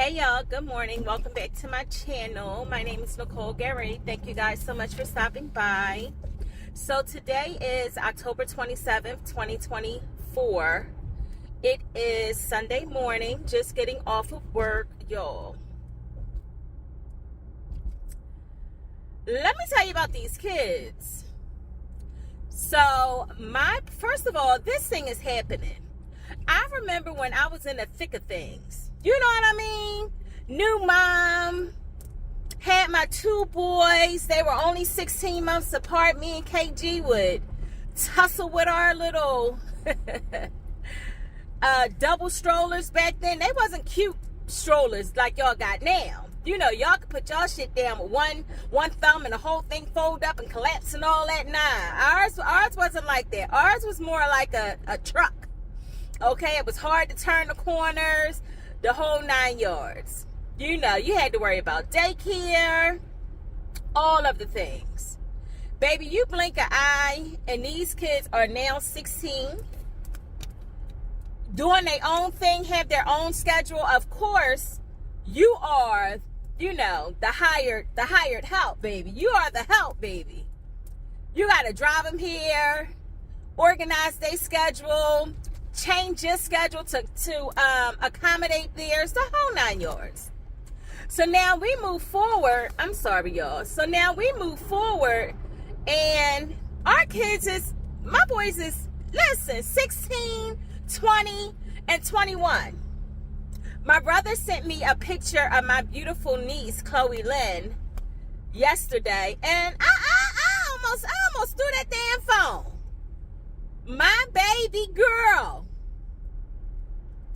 Hey y'all, good morning. Welcome back to my channel. My name is Nicole Gari. Thank you guys so much for stopping by. So today is October 27th, 2024. It is Sunday morning, just getting off of work, y'all. Let me tell you about these kids. So first of all, this thing is happening. I remember when I was in the thick of things. You know what I mean? New mom, had my two boys. They were only 16 months apart. Me and KG would tussle with our little double strollers back then. They wasn't cute strollers like y'all got now. You know, y'all could put y'all shit down with one thumb and the whole thing fold up and collapse and all that. Nah, ours wasn't like that. Ours was more like a truck. Okay, it was hard to turn the corners, the whole 9 yards. You know, you had to worry about daycare, all of the things. Baby, you blink an eye, and these kids are now 16, doing their own thing, have their own schedule. Of course, you are, you know, the hired help, baby. You are the help, baby. You got to drive them here, organize their schedule, change your schedule to accommodate theirs, the whole 9 yards. So now we move forward. I'm sorry, y'all. So now we move forward, and our kids my boys is, listen, 16, 20, and 21. My brother sent me a picture of my beautiful niece, Chloe Lynn, yesterday, and I almost threw that damn phone. My baby girl.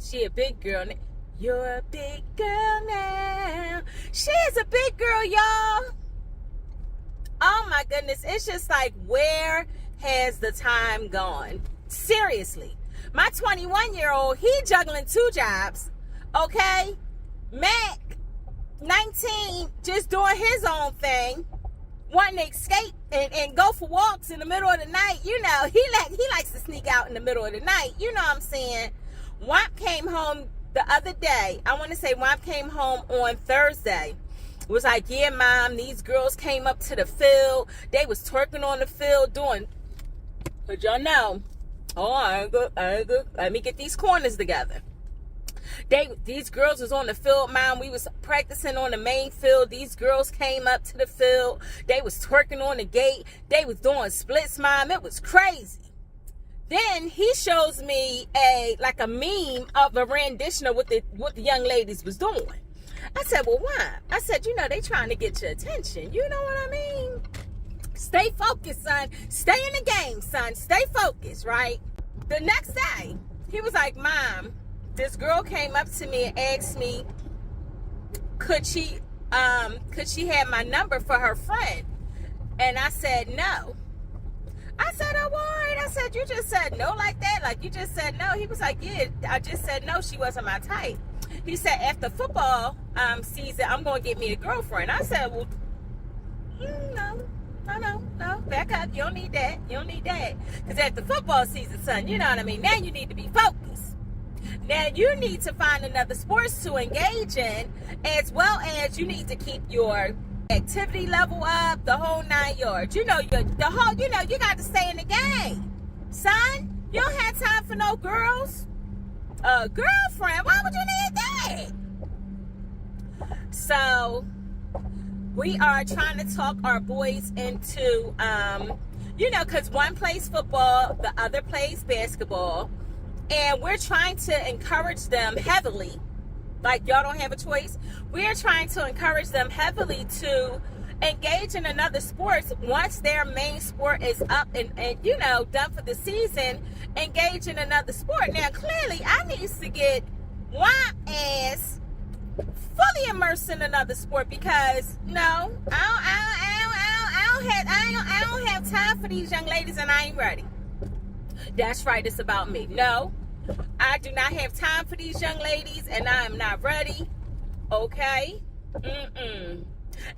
She a big girl. You're a big girl now. She is a big girl, y'all. Oh my goodness. It's just like, where has the time gone? Seriously. My 21-year-old, he juggling 2 jobs. Okay? Mac, 19, just doing his own thing. Wanting to escape and go for walks in the middle of the night. You know, he likes to sneak out in the middle of the night. You know what I'm saying? Wamp came home the other day. I want to say Wamp came home on Thursday. Was like, yeah, Mom, these girls came up to the field. They was twerking on the field doing, but y'all know, I ain't good. Let me get these corners together. These girls was on the field, Mom. We was practicing on the main field. These girls came up to the field. They was twerking on the gate. They was doing splits, Mom. It was crazy. Then he shows me a meme of a rendition of what the young ladies was doing. I said, well, why? I said, you know, they trying to get your attention. You know what I mean? Stay focused, son. Stay in the game, son. Stay focused, right? The next day, he was like, Mom, this girl came up to me and asked me, could she have my number for her friend? And I said, no. I said, oh, word. I said, you just said no like that? Like, you just said no? He was like, yeah, I just said no. She wasn't my type. He said, after football season, I'm going to get me a girlfriend. I said, well, no. Back up. You don't need that. You don't need that. Because after football season, son, you know what I mean? Now you need to be focused. Now you need to find another sports to engage in, as well as you need to keep your activity level up, the whole 9 yards. You know, you got to stay in the game. Son, you don't have time for no girls. A girlfriend, why would you need that? So, we are trying to talk our boys into, because one plays football, the other plays basketball, and we're trying to encourage them heavily. Like, y'all don't have a choice. We're trying to encourage them heavily to engage in another sport once their main sport is up and done for the season. Engage in another sport. Now, clearly, I need to get one ass fully immersed in another sport, because no, I don't have time for these young ladies, and I ain't ready. That's right. It's about me. No. I do not have time for these young ladies, and I am not ready. Okay?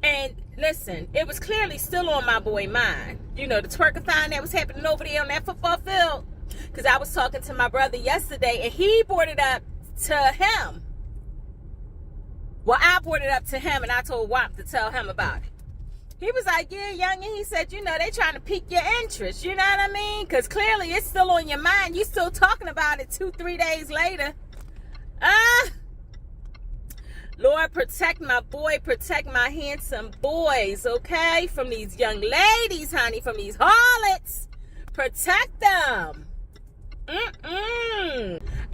And listen, it was clearly still on my boy mind. You know, the twerkathon that was happening over there on that football field. Because I was talking. talking to my brother yesterday, and he brought it up to him. Well, I brought it up to him, and I told Wamp to tell him about it. He was like, yeah, youngin'. He said, you know, they trying to pique your interest. You know what I mean? Because clearly it's still on your mind. You still talking about it 2-3 days later. Lord, protect my boy. Protect my handsome boys, okay? From these young ladies, honey. From these harlots. Protect them.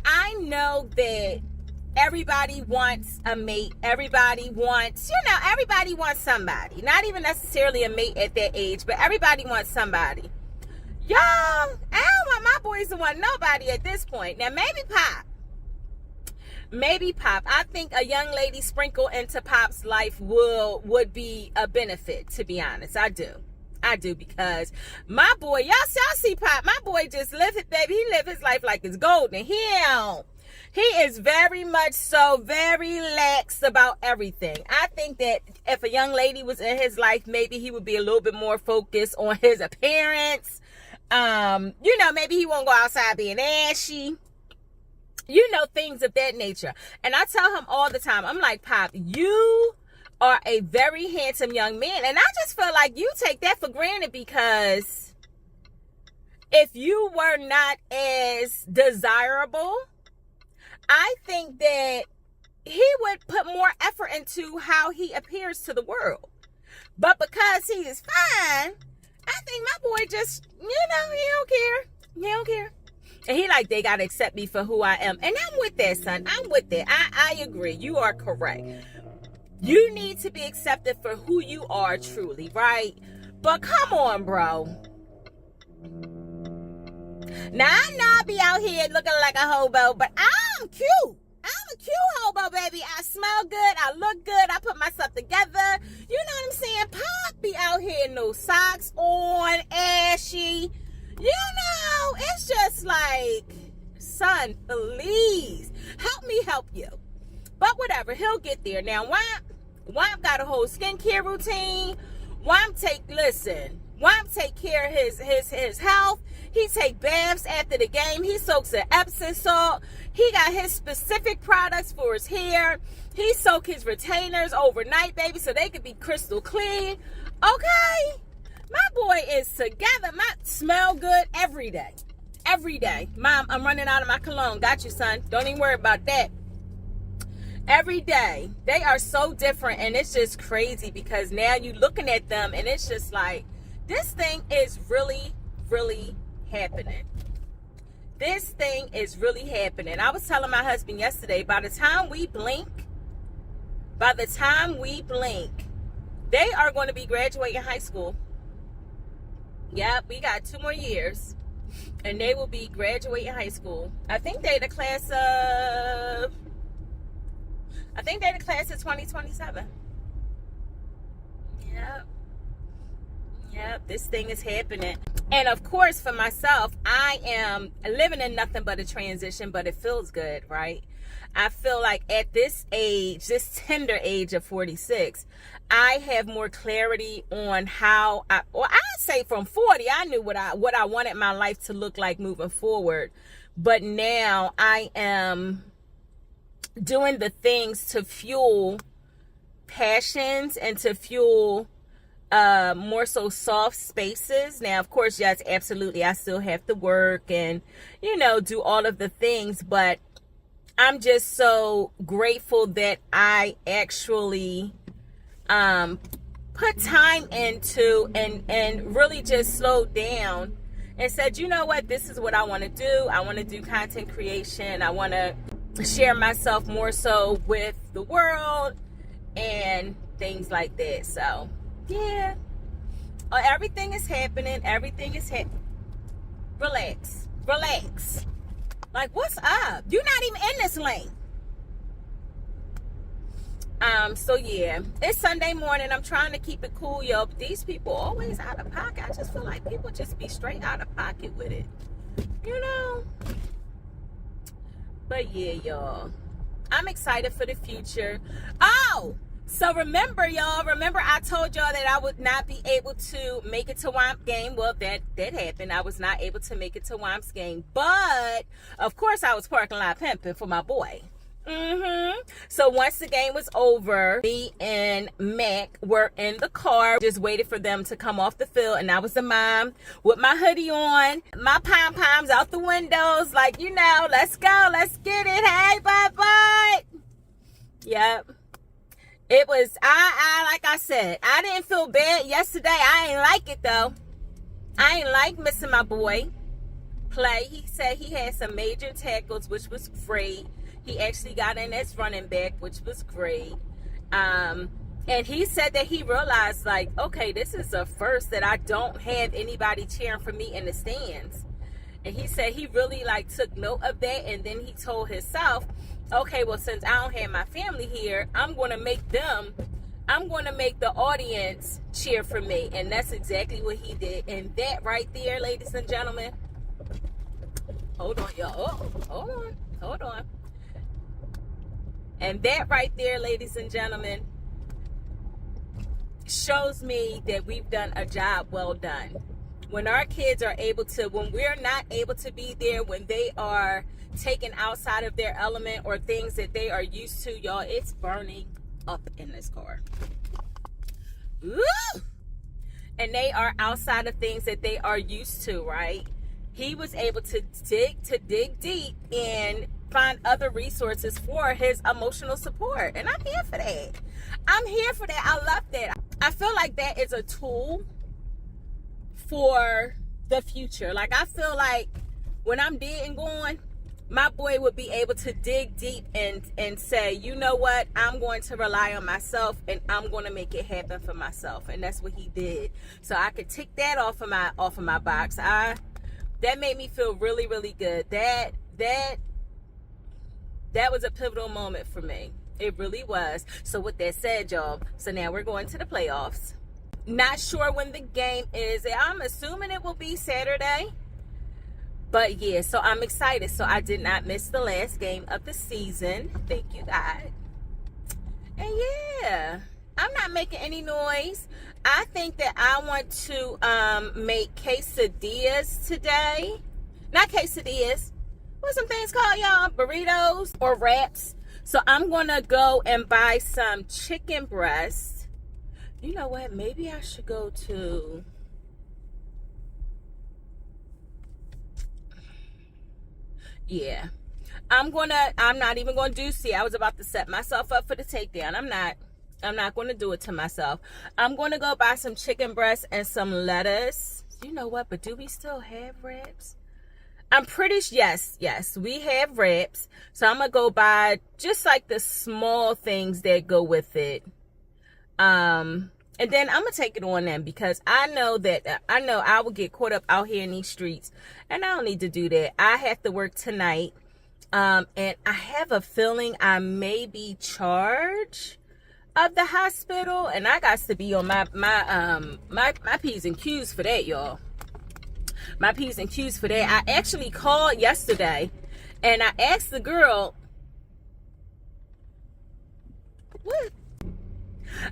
I know that everybody wants a mate. Everybody wants, everybody wants somebody. Not even necessarily a mate at that age, but everybody wants somebody. Y'all, I don't want my boys to want nobody at this point. Now, maybe Pop. Maybe Pop. I think a young lady sprinkled into Pop's life would be a benefit, to be honest. I do, because my boy, y'all see Pop. My boy just live it, baby. He live his life like it's golden. He is very much so very lax about everything. I think that if a young lady was in his life, maybe he would be a little bit more focused on his appearance. Maybe he won't go outside being ashy. Things of that nature. And I tell him all the time, I'm like, Pop, you are a very handsome young man. And I just feel like you take that for granted, because if you were not as desirable, I think that he would put more effort into how he appears to the world. But because he is fine, I think my boy just, he don't care. He don't care. And he like, they got to accept me for who I am. And I'm with that, son. I'm with that. I agree. You are correct. You need to be accepted for who you are truly, right? But come on, bro. Now, I know I be out here looking like a hobo, but I'm cute. I'm a cute hobo, baby. I smell good. I look good. I put myself together. You know what I'm saying? Pop be out here, no socks on, ashy. It's just like, son, please help me help you. But whatever, he'll get there. Now, Wamp got a whole skincare routine. Wamp take care of his health. He take baths after the game. He soaks in Epsom salt. He got his specific products for his hair. He soak his retainers overnight, baby, so they could be crystal clean. Okay? My boy is together. Smell good every day. Every day. Mom, I'm running out of my cologne. Got you, son. Don't even worry about that. Every day. They are so different, and it's just crazy, because now you looking at them and it's just like, this thing is really, really happening. This thing is really happening. I was telling my husband yesterday, by the time we blink, they are going to be graduating high school. Yep, we got 2 more years, and they will be graduating high school. I think they're the class of 2027. Yep, this thing is happening. And of course, for myself, I am living in nothing but a transition, but it feels good, right? I feel like at this age, this tender age of 46, I have more clarity on how I'd say from 40, I knew what I wanted my life to look like moving forward. But now I am doing the things to fuel passions and to fuel more so soft spaces. Now, of course, yes, absolutely, I still have to work and, do all of the things, but I'm just so grateful that I actually put time into and really just slowed down and said, you know what, this is what I want to do. I want to do content creation. I want to share myself more so with the world and things like that. So yeah, everything is happening. Relax. Like, what's up? You're not even in this lane. So yeah, it's Sunday morning. I'm trying to keep it cool, yo. But these people always out of pocket. I just feel like people just be straight out of pocket with it, But yeah, y'all, I'm excited for the future. Oh, so remember I told y'all that I would not be able to make it to Wamp game. Well, that happened. I was not able to make it to Wamp's game, but of course I was parking lot pimping for my boy. So once the game was over, me and Mac were in the car, just waited for them to come off the field. And I was the mom with my hoodie on, my pom-poms out the windows, like, you know, let's go, let's get it. Hey, bye-bye. Yep. It was, like I said, I didn't feel bad yesterday. I ain't like it, though. I ain't like missing my boy play. He said he had some major tackles, which was great. He actually got in as running back, which was great. And he said that he realized, like, okay, this is a first that I don't have anybody cheering for me in the stands. And he said he really, like, took note of that. And then he told himself, okay, well, since I don't have my family here, I'm going to make the audience cheer for me. And that's exactly what he did. And that right there, ladies and gentlemen, hold on, y'all. Oh, hold on. And that right there, ladies and gentlemen, shows me that we've done a job well done. When our kids are able to, when we're not able to be there, when they are taken outside of their element or things that they are used to, y'all, it's burning up in this car. Woo! And they are outside of things that they are used to, right? He was able to dig deep and find other resources for his emotional support. And I'm here for that. I'm here for that. I love that. I feel like that is a tool for the future. Like, I feel like when I'm dead and gone, my boy would be able to dig deep and say, you know what, I'm going to rely on myself and I'm going to make it happen for myself. And that's what he did. So I could tick that off of my box. That made me feel really, really good. That was a pivotal moment for me. It really was. So with that said, y'all, so now we're going to the playoffs. Not sure when the game is. I'm assuming it will be Saturday. But yeah, so I'm excited. So I did not miss the last game of the season. Thank you, God. And yeah, I'm not making any noise. I think that I want to make quesadillas today. Not quesadillas. What's some things called, y'all? Burritos or wraps. So I'm going to go and buy some chicken breast. You know what? Maybe I should go to... Yeah. I'm not even going to do... See, I was about to set myself up for the takedown. I'm not going to do it to myself. I'm going to go buy some chicken breast and some lettuce. You know what? But do we still have wraps? I'm pretty sure, yes, we have wraps. So I'm going to go buy just like the small things that go with it. And then I'm going to take it on them because I know I will get caught up out here in these streets and I don't need to do that. I have to work tonight. And I have a feeling I may be charged of the hospital and I got to be on my P's and Q's for that, y'all. My P's and Q's for that. I actually called yesterday and I asked the girl, what?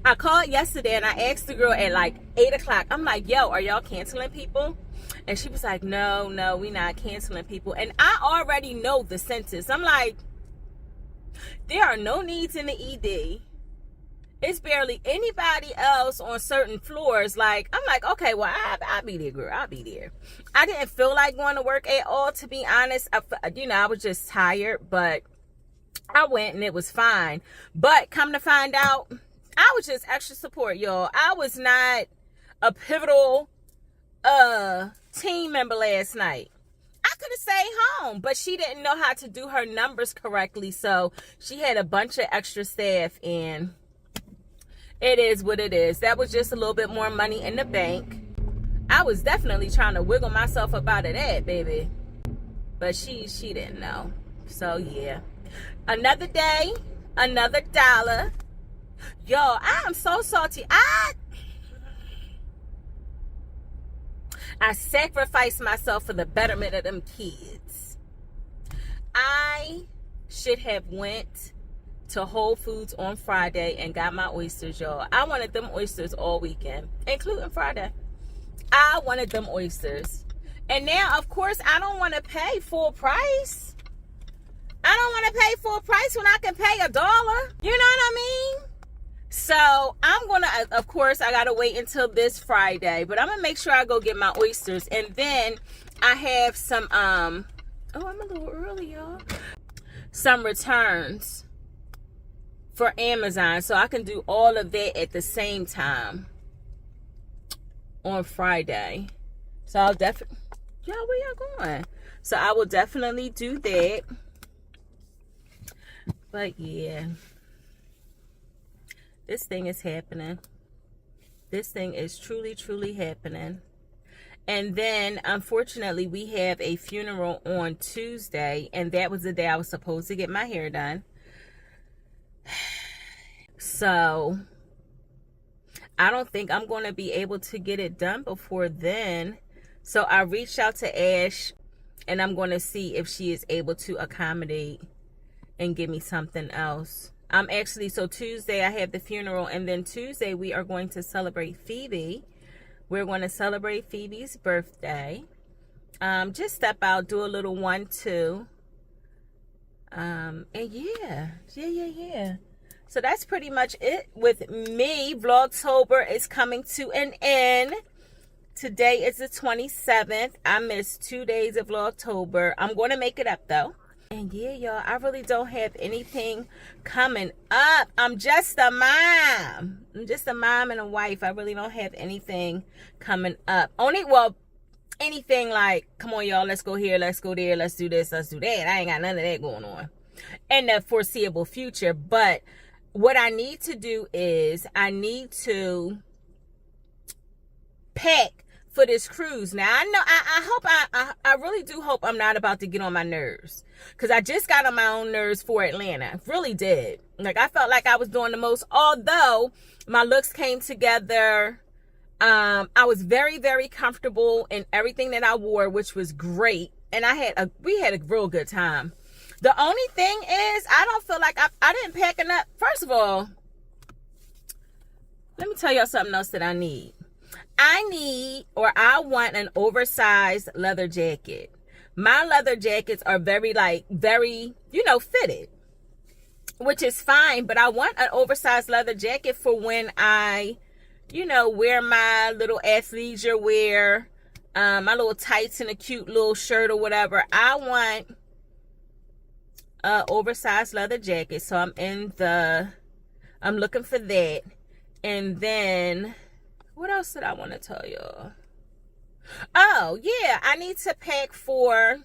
I called yesterday and I asked the girl at like 8 o'clock. I'm like, yo, are y'all canceling people? And she was like, no, we not canceling people. And I already know the census. I'm like, there are no needs in the ED. It's barely anybody else on certain floors. Like, I'm like, okay, well, I'll be there, girl. I'll be there. I didn't feel like going to work at all, to be honest. I was just tired, but I went and it was fine. But come to find out, I was just extra support, y'all. I was not a pivotal team member last night. I could have stayed home, but she didn't know how to do her numbers correctly. So she had a bunch of extra staff and it is what it is. That was just a little bit more money in the bank. I was definitely trying to wiggle myself up out of that, baby. But she didn't know. So yeah. Another day, another dollar. Yo, I am so salty. I sacrificed myself for the betterment of them kids. I should have went to Whole Foods on Friday and got my oysters, y'all. I wanted them oysters all weekend, including Friday. I wanted them oysters. And now, of course, I don't want to pay full price. I don't want to pay full price when I can pay $1. You know what I mean? So I'm going to, of course, I got to wait until this Friday. But I'm going to make sure I go get my oysters. And then I have some, oh, I'm a little early, y'all. Some returns for Amazon. So I can do all of that at the same time on Friday. So I'll definitely, y'all, where y'all going? So I will definitely do that. But yeah, this thing is happening. This thing is truly, truly happening. And then, unfortunately, we have a funeral on Tuesday. And that was the day I was supposed to get my hair done. So, I don't think I'm going to be able to get it done before then. So, I reached out to Ash. And I'm going to see if she is able to accommodate and give me something else. So Tuesday I have the funeral, and then Tuesday we are going to celebrate Phoebe. We're going to celebrate Phoebe's birthday. Just step out, do a little 1-2. And yeah. So that's pretty much it with me. Vlogtober is coming to an end. Today is the 27th. I missed 2 days of Vlogtober. I'm going to make it up though. And yeah, y'all, I really don't have anything coming up. I'm just a mom. I'm just a mom and a wife. I really don't have anything coming up. Anything like, come on, y'all, let's go here, let's go there, let's do this, let's do that. I ain't got none of that going on in the foreseeable future. But what I need to do is I need to pack for this cruise. Now I know I really do hope I'm not about to get on my nerves, because I just got on my own nerves for Atlanta. Really did. Like, I felt like I was doing the most, although my looks came together. I was very, very comfortable in everything that I wore, which was great, and we had a real good time. The only thing is, I don't feel like I didn't pack enough. First of all, let me tell y'all something else that I need. I want an oversized leather jacket. My leather jackets are very, fitted, which is fine. But I want an oversized leather jacket for when I, wear my little athleisure wear, my little tights and a cute little shirt or whatever. I want an oversized leather jacket. So I'm looking for that. And then, what else did I want to tell y'all? Oh, yeah. I need to pack for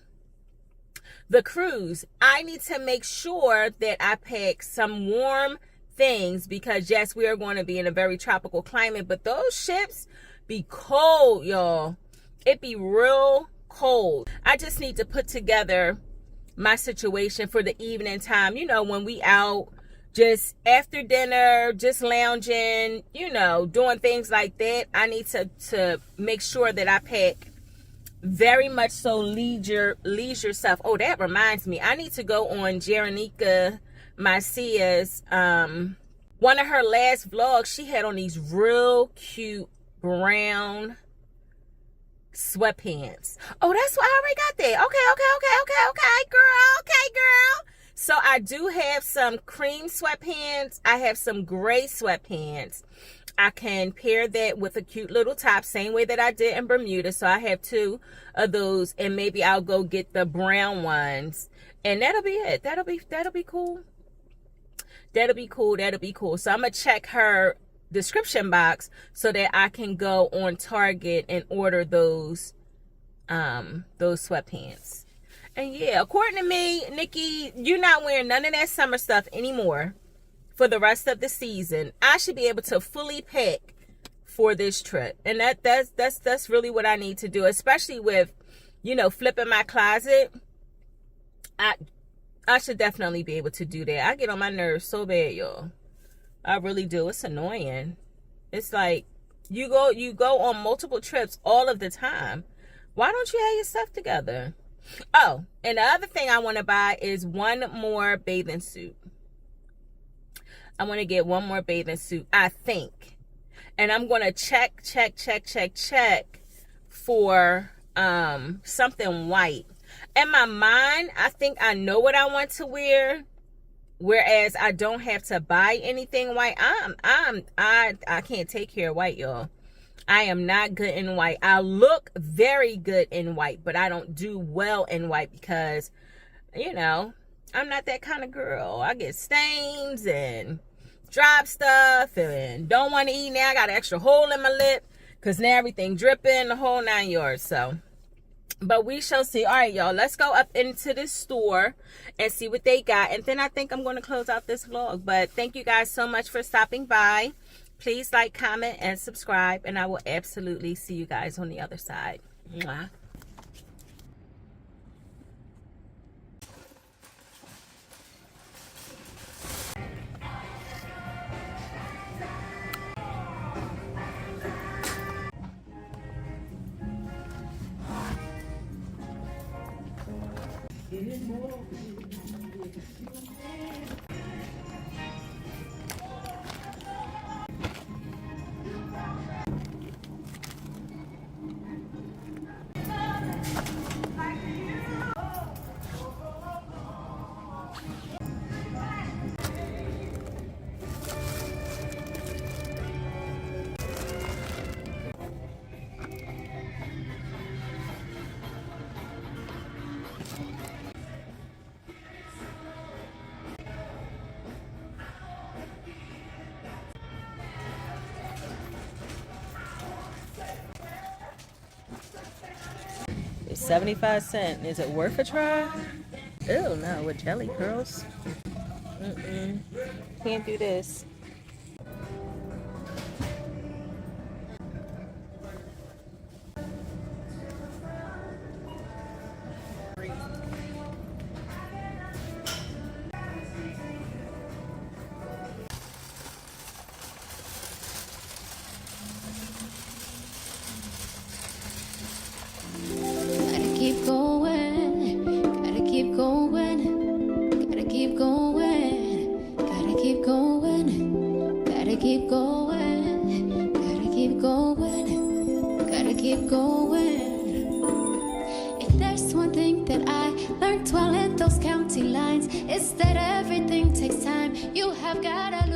the cruise. I need to make sure that I pack some warm things, because, yes, we are going to be in a very tropical climate. But those ships be cold, y'all. It be real cold. I just need to put together my situation for the evening time. When we out, just after dinner, just lounging, doing things like that. I need to make sure that I pack very much so leisure stuff. Oh, that reminds me. I need to go on Jeranica Macia's, one of her last vlogs. She had on these real cute brown sweatpants. Oh, that's why I already got that. Okay, girl. So I do have some cream sweatpants. I have some gray sweatpants. I can pair that with a cute little top, same way that I did in Bermuda. So I have 2 of those, and maybe I'll go get the brown ones, and that'll be it. That'll be cool. That'll be cool. So I'm gonna check her description box so that I can go on Target and order those sweatpants. And yeah, according to me, Nikki, you're not wearing none of that summer stuff anymore for the rest of the season. I should be able to fully pack for this trip. And that's really what I need to do, especially with, flipping my closet. I should definitely be able to do that. I get on my nerves so bad, y'all. I really do. It's annoying. It's like you go on multiple trips all of the time. Why don't you have your stuff together? Oh, and the other thing I want to buy is one more bathing suit. I want to get one more bathing suit, I think. And I'm going to check for something white. In my mind, I think I know what I want to wear, whereas I don't have to buy anything white. I can't take care of white, y'all. I am not good in white. I look very good in white, but I don't do well in white because, you know, I'm not that kind of girl. I get stains and drop stuff and don't want to eat now. I got an extra hole in my lip because now everything dripping, the whole 9 yards. So, but we shall see. All right, y'all, let's go up into this store and see what they got. And then I think I'm going to close out this vlog. But thank you guys so much for stopping by. Please like, comment, and subscribe. And I will absolutely see you guys on the other side. Mwah. It's 75 cents. Is it worth a try? Oh no, with jelly curls. Can't do this. Keep going, gotta keep going, gotta keep going, gotta keep going, gotta keep going, gotta keep going, gotta keep going. If there's one thing that I learned while in those county lines, it's that everything takes time. You have gotta